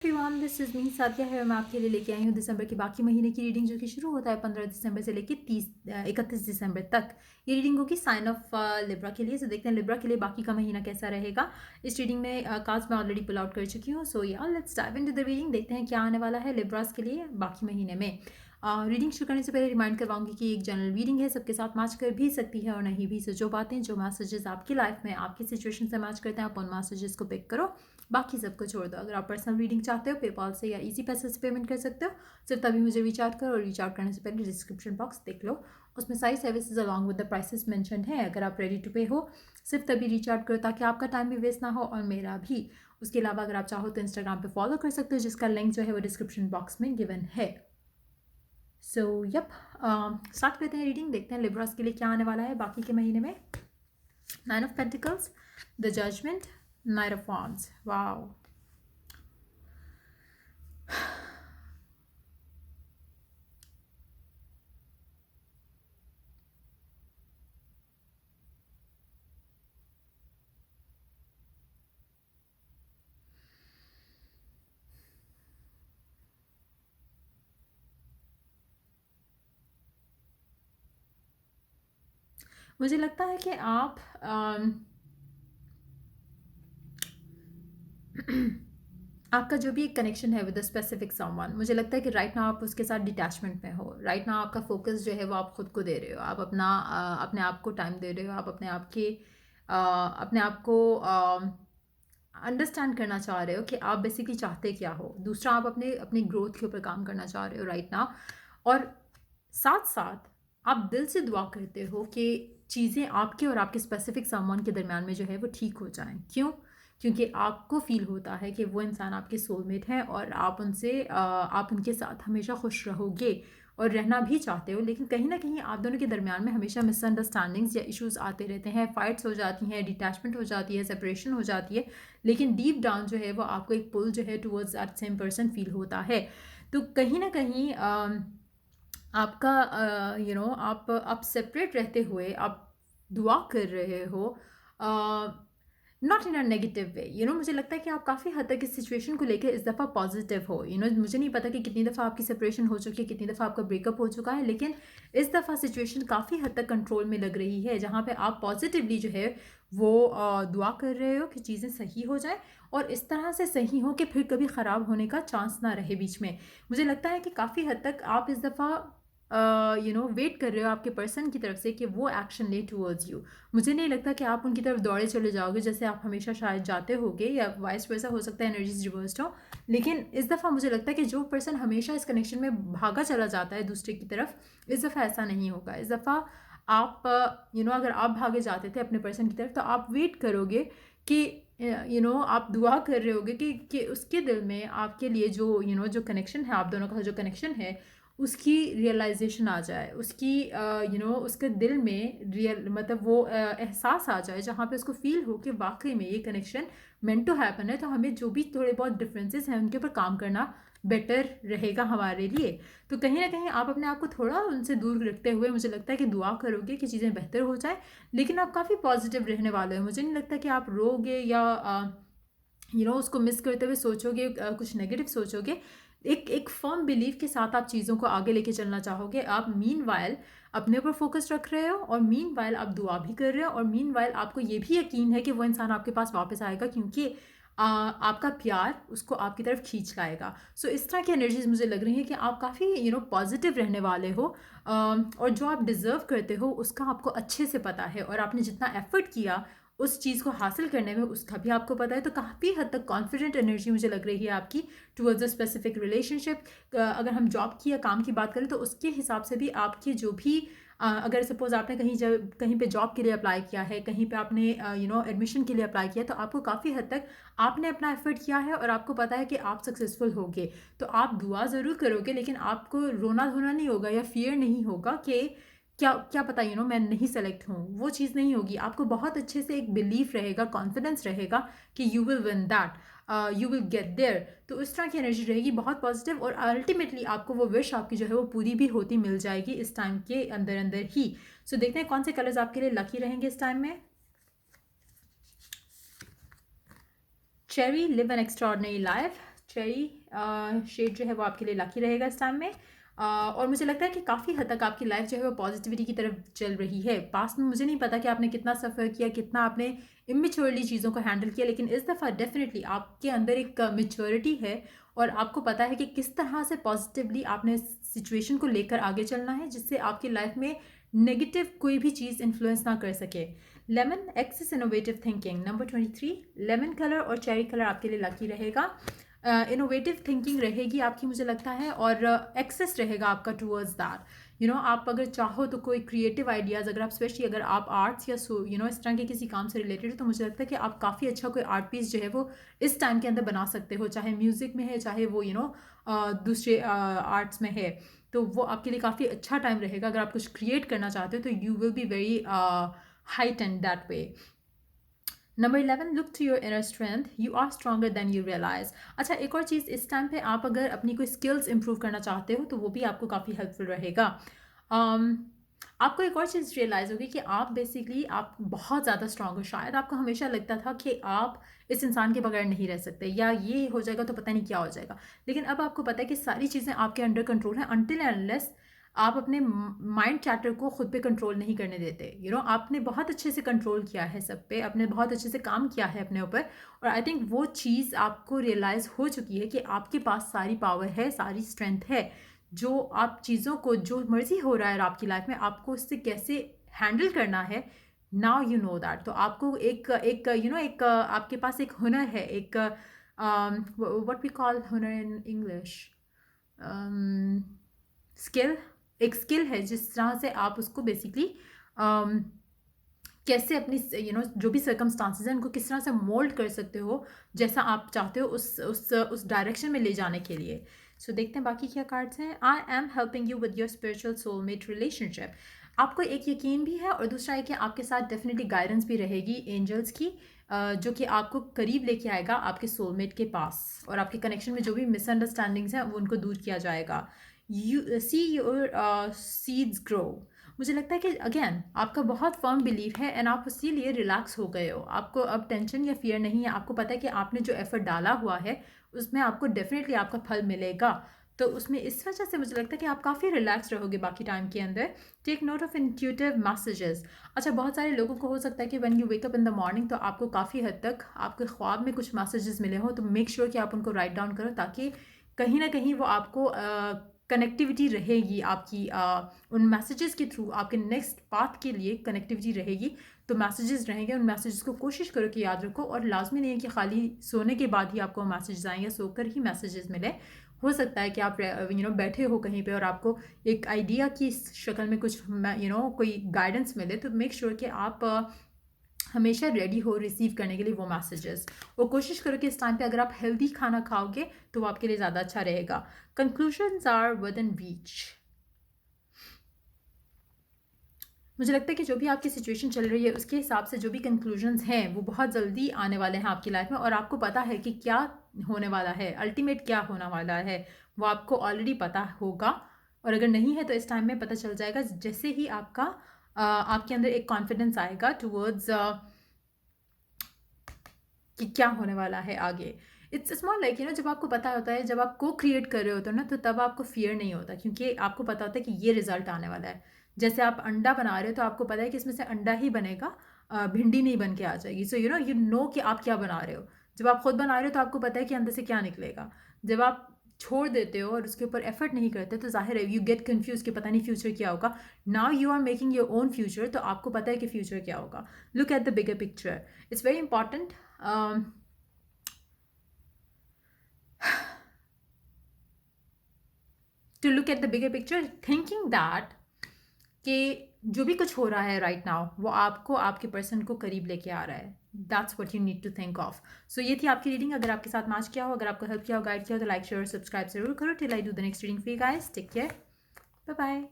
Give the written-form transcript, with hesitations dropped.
Everyone, this is me Sadia है। मैं आपके लिए लेके आई हूँ दिसंबर के बाकी महीने की रीडिंग, जो कि शुरू होता है 15 दिसंबर से लेके 31 दिसंबर तक। ये रीडिंग होगी साइन ऑफ लिब्रा के लिए। तो देखते हैं लिब्रा के लिए बाकी का महीना कैसा रहेगा। इस रीडिंग में कार्ड्स मैं ऑलरेडी पुल आउट कर चुकी हूँ। सो या let's dive into the reading. देखते हैं क्या आने वाला है लिब्रास के लिए बाकी महीने में। रीडिंग शुरू करने से पहले रिमाइंड करवाऊंगी कि एक जनरल रीडिंग है, सबके साथ मैच कर भी सकती है और नहीं भी। सो जो बातें, जो मैसेजेस आपकी लाइफ में आपकी सिचुएशन से मैच करते हैं, आप उन मैसेजेस को पिक करो, बाकी सबको छोड़ दो। अगर आप पर्सनल रीडिंग चाहते हो पेपाल से या इजी पैसे से पेमेंट कर सकते हो। सिर्फ तभी मुझे रीच आउट करो, और रीच आउट करने से पहले डिस्क्रिप्शन बॉक्स देख लो, उसमें सारी services along with the prices mention है। अगर आप रेडी टू पे हो, सिर्फ तभी रीच आउट करो ताकि आपका टाइम भी वेस्ट ना हो और मेरा भी। उसके अलावा अगर आप चाहो तो इंस्टाग्राम पे फॉलो कर सकते हो, जिसका लिंक जो है वो डिस्क्रिप्शन बॉक्स में गिवन है। सो यप, स्टार्ट करते हैं रीडिंग। देखते हैं लिब्रास के लिए क्या आने वाला है बाकी के महीने में। 9 of pentacles, the judgment, knight of wands. Wow, मुझे लगता है कि आप आपका जो भी एक कनेक्शन है विद अ स्पेसिफिक समवन, मुझे लगता है कि राइट नाउ आप उसके साथ डिटैचमेंट में हो। राइट नाउ आपका फोकस जो है वो आप खुद को दे रहे हो। आप अपने आप को टाइम दे रहे हो। आप अपने आप को अंडरस्टैंड करना चाह रहे हो कि आप बेसिकली चाहते क्या हो। दूसरा, आप अपने अपनी ग्रोथ के ऊपर काम करना चाह रहे हो राइट नाउ। और साथ साथ आप दिल से दुआ करते हो कि चीज़ें आपके और आपके स्पेसिफिक सामान के दरमियान में जो है वो ठीक हो जाएं। क्यों? क्योंकि आपको फील होता है कि वो इंसान आपके सोलमेट हैं और आप उनके साथ हमेशा खुश रहोगे और रहना भी चाहते हो। लेकिन कहीं ना कहीं आप दोनों के दरमियान में हमेशा मिसअंडरस्टैंडिंग्स या इश्यूज आते रहते हैं, फाइट्स हो जाती हैं, डिटैचमेंट हो जाती है, सेपरेशन हो जाती है। लेकिन डीप डाउन जो है वो आपको एक पुल जो है towards that same person feel होता है। तो कहीं ना कहीं आपका आप सेपरेट रहते हुए आप दुआ कर रहे हो, not in a negative way. मुझे लगता है कि आप काफ़ी हद तक इस सिचुएशन को लेकर इस दफ़ा पॉजिटिव हो। मुझे नहीं पता कि कितनी दफ़ा आपकी सेपरेशन हो चुकी है, कितनी दफ़ा आपका ब्रेकअप हो चुका है, लेकिन इस दफ़ा सिचुएशन काफ़ी हद तक कंट्रोल में लग रही है, जहाँ पे आप पॉजिटिवली जो है वो दुआ कर रहे हो कि चीज़ें सही हो जाए, और इस तरह से सही हो कि फिर कभी ख़राब होने का चांस ना रहे बीच में। मुझे लगता है कि काफ़ी हद तक आप इस दफ़ा वेट कर रहे हो आपके पर्सन की तरफ से कि वो एक्शन ले टूवर्ड्स यू। मुझे नहीं लगता कि आप उनकी तरफ दौड़े चले जाओगे जैसे आप हमेशा शायद जाते होगे, या वाइस वर्सा हो सकता है, एनर्जीज रिवर्स्ड हो। लेकिन इस दफ़ा मुझे लगता है कि जो पर्सन हमेशा इस कनेक्शन में भागा चला जाता है दूसरे की तरफ, इस दफ़ा ऐसा नहीं होगा। इस दफ़ा आप अगर आप भागे जाते थे अपने पर्सन की तरफ, तो आप वेट करोगे कि आप दुआ कर रहे होगे कि उसके दिल में आपके लिए जो कनेक्शन है, आप दोनों का जो कनेक्शन है, उसकी रियलाइजेशन आ जाए, उसके दिल में मतलब वो एहसास आ जाए, जहाँ पे उसको फील हो कि वाकई में ये कनेक्शन मेंट टू हैपन है। तो हमें जो भी थोड़े बहुत डिफरेंसेस हैं उनके ऊपर काम करना बेटर रहेगा हमारे लिए। तो कहीं ना कहीं आप अपने आप को थोड़ा उनसे दूर रखते हुए मुझे लगता है कि दुआ करोगे कि चीज़ें बेहतर हो जाए। लेकिन आप काफ़ी पॉजिटिव रहने वाले हो। मुझे नहीं लगता कि आप रोगे या उसको मिस करते हुए सोचोगे, कुछ नेगेटिव सोचोगे। एक फर्म बिलीव के साथ आप चीज़ों को आगे लेके चलना चाहोगे। आप मीनवाइल अपने ऊपर फोकस रख रहे हो, और मीनवाइल आप दुआ भी कर रहे हो, और मीनवाइल आपको ये भी यकीन है कि वो इंसान आपके पास वापस आएगा, क्योंकि आपका प्यार उसको आपकी तरफ खींच लाएगा। सो इस तरह की एनर्जीज मुझे लग रही है कि आप काफ़ी पॉजिटिव रहने वाले हो, और जो आप डिज़र्व करते हो उसका आपको अच्छे से पता है, और आपने जितना एफर्ट किया उस चीज़ को हासिल करने में उसका भी आपको पता है। तो काफ़ी हद तक कॉन्फिडेंट एनर्जी मुझे लग रही है आपकी टुवर्ड्स अ स्पेसिफिक रिलेशनशिप। अगर हम जॉब की या काम की बात करें तो उसके हिसाब से भी आपकी जो भी अगर सपोज आपने कहीं पे जॉब के लिए अप्लाई किया है, कहीं पे आपने एडमिशन के लिए अप्लाई किया है, तो आपको काफ़ी हद तक आपने अपना एफर्ट किया है और आपको पता है कि आप सक्सेसफुल होगे। तो आप दुआ ज़रूर करोगे, लेकिन आपको रोना धोना नहीं होगा या फियर नहीं होगा कि क्या क्या पता मैं नहीं सेलेक्ट हूँ। वो चीज़ नहीं होगी। आपको बहुत अच्छे से एक बिलीफ रहेगा, कॉन्फिडेंस रहेगा कि you will win that, you will get there. तो उस तरह की एनर्जी रहेगी बहुत पॉजिटिव, और अल्टीमेटली आपको वो विश आपकी जो है वो पूरी भी होती मिल जाएगी इस टाइम के अंदर अंदर ही। सो देखते हैं कौन से कलर्स आपके लिए लकी रहेंगे इस टाइम में। Cherry, live an extraordinary life. Cherry shade जो है वो आपके लिए लकी रहेगा इस टाइम में। और मुझे लगता है कि काफ़ी हद तक आपकी लाइफ जो है वो पॉजिटिविटी की तरफ चल रही है। पास्ट में मुझे नहीं पता कि आपने कितना सफ़र किया, कितना आपने इमेच्योरली चीज़ों को हैंडल किया, लेकिन इस दफ़ा डेफिनेटली आपके अंदर एक मेच्योरिटी है और आपको पता है कि किस तरह से पॉजिटिवली आपने सिचुएशन को लेकर आगे चलना है, जिससे आपकी लाइफ में नेगेटिव कोई भी चीज़ इन्फ्लुएंस ना कर सके। Lemon access innovative thinking number 23, lemon colour और चेरी कलर आपके लिए लकी रहेगा। इनोवेटिव थिंकिंग रहेगी आपकी मुझे लगता है, और एक्सेस रहेगा आपका टूवर्ड्स दैट। आप अगर चाहो तो कोई क्रिएटिव आइडियाज़, अगर आप स्पेशली अगर आप आर्ट्स या इस तरह के किसी काम से रिलेटेड हो, तो मुझे लगता है कि आप काफ़ी अच्छा कोई आर्ट पीस जो है वो इस टाइम के अंदर बना सकते हो, चाहे म्यूज़िक में है, चाहे वो दूसरे आर्ट्स में है। तो वो आपके लिए काफ़ी अच्छा टाइम रहेगा। अगर आप कुछ क्रिएट करना चाहते हो तो you will be very height and that way. Number 11, look to your inner strength, you are stronger than you realise. अच्छा, एक और चीज़ इस टाइम पे आप अगर अपनी कोई स्किल्स इंप्रूव करना चाहते हो तो वो भी आपको काफ़ी हेल्पफुल रहेगा। आपको एक और चीज़ रियलाइज़ होगी कि आप बेसिकली आप बहुत ज़्यादा स्ट्रॉन्ग हो। शायद आपको हमेशा लगता था कि आप इस इंसान के बगैर नहीं रह सकते, या ये हो जाएगा तो पता नहीं क्या हो जाएगा, लेकिन अब आपको पता है कि सारी चीज़ें आपके अंडर कंट्रोल हैं अनटिल एंड अनलेस आप अपने माइंड चैटर को खुद पे कंट्रोल नहीं करने देते। आपने बहुत अच्छे से कंट्रोल किया है सब पे, आपने बहुत अच्छे से काम किया है अपने ऊपर, और आई थिंक वो चीज़ आपको रियलाइज़ हो चुकी है कि आपके पास सारी पावर है, सारी स्ट्रेंथ है, जो आप चीज़ों को जो मर्ज़ी हो रहा है आपकी लाइफ में आपको उससे कैसे हैंडल करना है। Now you know that. तो आपको एक एक एक आपके पास एक हुनर है, एक व्हाट वी कॉल हुनर इन इंग्लिश, स्किल, एक स्किल है जिस तरह से आप उसको बेसिकली कैसे अपनी जो भी सर्कमस्टांसेस हैं उनको किस तरह से मोल्ड कर सकते हो जैसा आप चाहते हो उस डायरेक्शन में ले जाने के लिए। सो देखते हैं बाकी क्या कार्ड्स हैं। I am helping you with your spiritual soulmate relationship. आपको एक यकीन भी है और दूसरा है कि आपके साथ डेफिनेटली गाइडेंस भी रहेगी एंजल्स की, जो कि आपको करीब लेके आएगा आपके सोलमेट के पास, और आपके कनेक्शन में जो भी मिसअंडरस्टैंडिंग्स हैं वो उनको दूर किया जाएगा। You see your seeds grow. मुझे लगता है कि अगेन आपका बहुत फर्म बिलीव है एंड आप इसीलिए रिलैक्स हो गए हो। आपको अब टेंशन या फियर नहीं है। आपको पता है कि आपने जो एफर्ट डाला हुआ है उसमें आपको डेफिनेटली आपका फल मिलेगा। तो उसमें इस वजह से मुझे लगता है कि आप काफ़ी रिलैक्स रहोगे बाकी टाइम के अंदर। Take note of intuitive messages. अच्छा, बहुत सारे लोगों को हो सकता है कि when you wake up in the morning तो आपको काफ़ी हद तक आपके ख्वाब में कुछ मैसेजेस मिले हो, तो मेक श्योर कि आप उनको राइट डाउन करो, ताकि कहीं ना कहीं वो आपको कनेक्टिविटी रहेगी आपकी उन मैसेजेस के थ्रू, आपके नेक्स्ट पाथ के लिए कनेक्टिविटी रहेगी। तो मैसेजेस रहेंगे, उन मैसेजेस को कोशिश करो कि याद रखो, और लाजमी नहीं है कि खाली सोने के बाद ही आपको मैसेजेस आएँ या सोकर ही मैसेजेस मिले। हो सकता है कि आप बैठे हो कहीं पे और आपको एक आइडिया की शक्ल में कुछ कोई गाइडेंस मिले, तो मेक श्योर कि आप हमेशा रेडी हो रिसीव करने के लिए वो मैसेजेस। और कोशिश करो कि इस टाइम पे अगर आप हेल्दी खाना खाओगे तो वो आपके लिए ज़्यादा अच्छा रहेगा। Conclusions are within reach. मुझे लगता है कि जो भी आपकी सिचुएशन चल रही है उसके हिसाब से जो भी कंक्लूजन्स हैं वो बहुत जल्दी आने वाले हैं आपकी लाइफ में, और आपको पता है कि क्या होने वाला है, अल्टीमेट क्या होने वाला है वो आपको ऑलरेडी पता होगा। और अगर नहीं है तो इस टाइम में पता चल जाएगा, जैसे ही आपके अंदर एक कॉन्फिडेंस आएगा टूवर्ड्स कि क्या होने वाला है आगे। इट्स मोर लाइक जब आपको पता होता है, जब आप को क्रिएट कर रहे होते हो ना, तो तब आपको फियर नहीं होता, क्योंकि आपको पता होता है कि ये रिजल्ट आने वाला है। जैसे आप अंडा बना रहे हो तो आपको पता है कि इसमें से अंडा ही बनेगा, भिंडी नहीं बन के आ जाएगी। सो यू नो कि आप क्या बना रहे हो। जब आप खुद बना रहे हो तो आपको पता है कि अंदर से क्या निकलेगा। जब आप छोड़ देते हो और उसके ऊपर एफर्ट नहीं करते तो जाहिर है यू गेट कन्फ्यूज कि पता नहीं फ्यूचर क्या होगा। Now you are making your own future, तो आपको पता है कि फ्यूचर क्या होगा। Look at the bigger picture, it's very important to look at the bigger picture, thinking that कि जो भी कुछ हो रहा है राइट नाउ वो आपको आपके पर्सन को करीब लेके आ रहा है। That's what you need to think of. So ये थी आपकी रीडिंग। अगर आपके साथ मैच किया हो, अगर आपको हेल्प किया हो, गाइड किया हो, तो लाइक शेयर और सब्सक्राइब जरूर करो। Till I do the next reading for you guys, take care, bye bye.